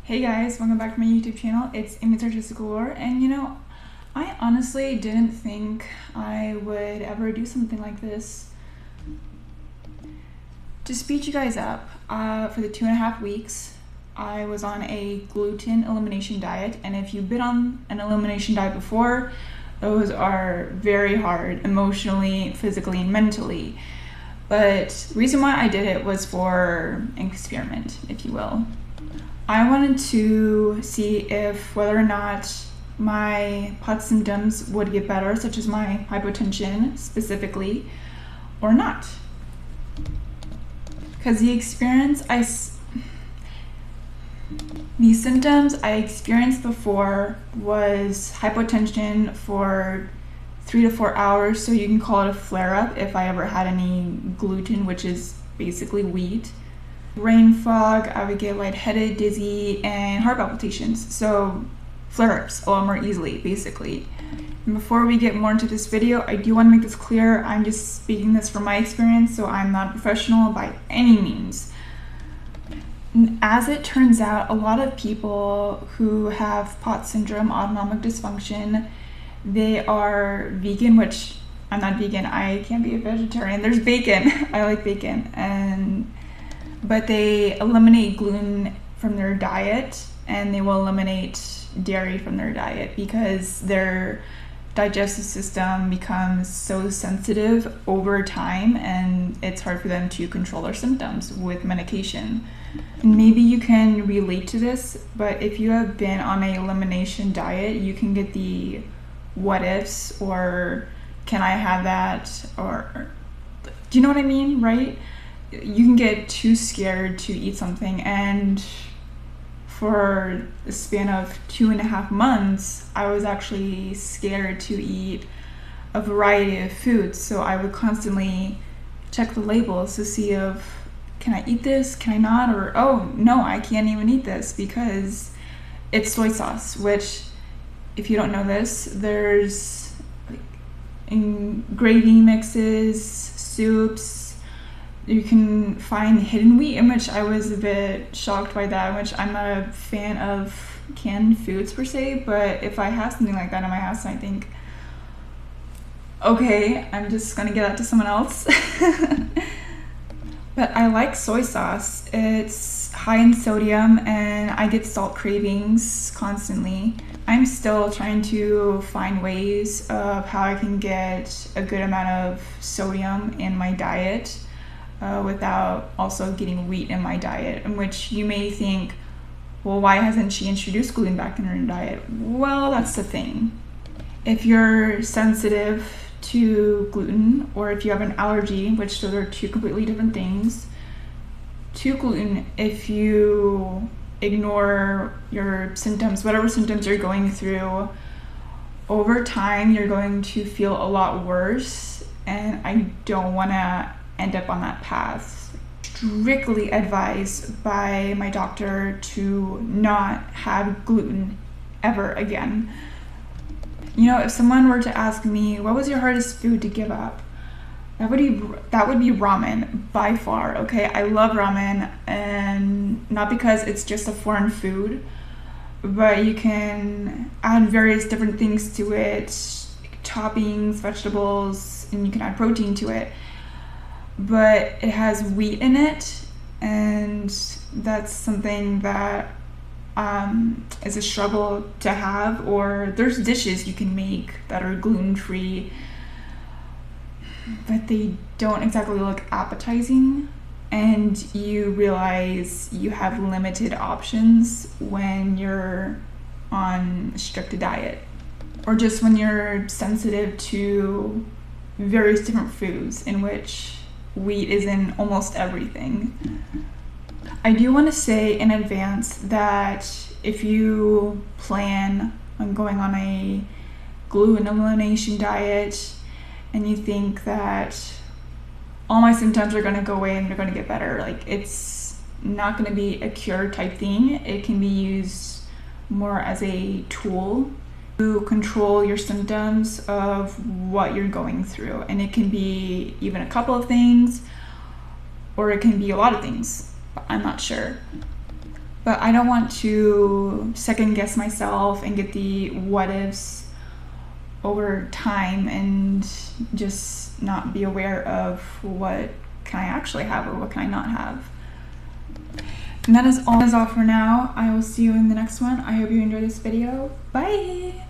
Hey guys, welcome back to my YouTube channel. It's Amy Artistic Galore, and I honestly didn't think I would ever do something like this. To speed you guys up, for the 2.5 weeks, I was on a gluten elimination diet, and if you've been on an elimination diet before, those are very hard emotionally, physically, and mentally. But the reason why I did it was for an experiment, if you will. I wanted to see if whether or not my POTS symptoms would get better, such as my hypotension specifically, or not. Because the symptoms I experienced before was hypotension for 3 to 4 hours, so you can call it a flare-up if I ever had any gluten, which is basically wheat. Brain fog, I would get lightheaded, dizzy, and heart palpitations. So flare-ups a lot more easily, basically. And before we get more into this video, I do want to make this clear. I'm just speaking this from my experience, so I'm not a professional by any means. As it turns out, a lot of people who have POTS syndrome, autonomic dysfunction, they are vegan, which I'm not vegan. I can't be a vegetarian. There's bacon. I like bacon. But they eliminate gluten from their diet, and they will eliminate dairy from their diet because their digestive system becomes so sensitive over time, and it's hard for them to control their symptoms with medication. And maybe you can relate to this, but if you have been on an elimination diet, you can get the what ifs, or can I have that, or do you know what I mean, right? You can get too scared to eat something, and for a span of 2.5 months, I was actually scared to eat a variety of foods. So I would constantly check the labels to see if, can I eat this, can I not, or oh no, I can't even eat this because it's soy sauce, which, if you don't know this, there's in gravy mixes, soups. You can find hidden wheat, in which I was a bit shocked by that, which I'm not a fan of canned foods per se, but if I have something like that in my house, I think, okay, I'm just gonna get that to someone else. But I like soy sauce. It's high in sodium, and I get salt cravings constantly. I'm still trying to find ways of how I can get a good amount of sodium in my diet, without also getting wheat in my diet, in which you may think, well, why hasn't she introduced gluten back in her diet? Well, that's the thing. If you're sensitive to gluten, or if you have an allergy, which those are two completely different things, to gluten, if you ignore your symptoms, whatever symptoms you're going through, over time you're going to feel a lot worse, and I don't want to end up on that path. Strictly advised by my doctor to not have gluten ever again. You know, if someone were to ask me, what was your hardest food to give up? That would be ramen, by far, okay? I love ramen, and not because it's just a foreign food, but you can add various different things to it, toppings, vegetables, and you can add protein to it. But it has wheat in it, and that's something that is a struggle to have. Or there's dishes you can make that are gluten-free, but they don't exactly look appetizing, and you realize you have limited options when you're on a strict diet, or just when you're sensitive to various different foods, in which wheat is in almost everything. I do want to say in advance that if you plan on going on a gluten elimination diet and you think that all my symptoms are going to go away and they're going to get better, like, it's not going to be a cure type thing. It can be used more as a tool to control your symptoms of what you're going through, and it can be even a couple of things, or it can be a lot of things, but I'm not sure. but I don't want to second guess myself and get the what ifs over time and just not be aware of what can I actually have or what can I not have. And that is all for now. I will see you in the next one. I hope you enjoyed this video. Bye!